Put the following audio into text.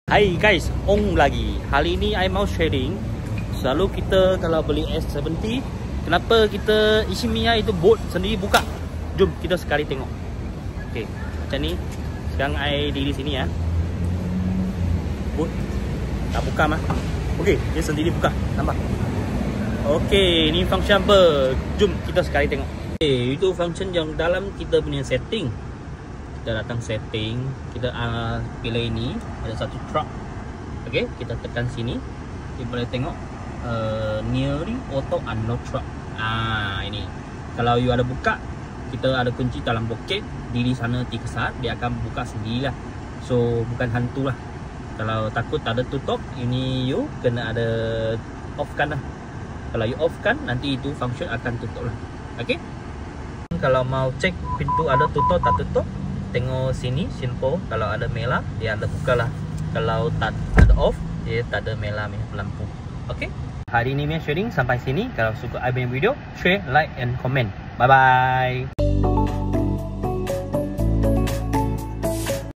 Hai guys, Ong lagi. Hari ni I mau sharing. Selalu kita kalau beli S70, kenapa kita Ishimiya itu boot sendiri buka? Jom kita sekali tengok. Okey, macam ni. Sekarang I di sini ya. Boot tak buka mah. Okey, dia sendiri buka. Nampak? Okey, ni function apa? Jom kita sekali tengok. Okey, itu function yang dalam kita punya setting. Kita datang setting, kita pilih ini, ada satu truck. Okey, kita tekan sini, kita boleh tengok nearly auto unlock truck. Ini kalau you ada buka, kita ada kunci dalam poket, di sana 3 saat dia akan buka sendirilah. So bukan hantu lah. Kalau takut tak ada tutup, ini you kena ada off kan lah. Kalau you off kan, nanti itu function akan tutup lah. Okey, kalau mau cek pintu ada tutup tak tutup, tengok sini simple. Kalau ada merah dia ada buka lah. Kalau tak ada off, dia tak ada merah lampu. Okey, hari ini punya sharing sampai sini. Kalau suka I punya video, share, like and comment. Bye bye.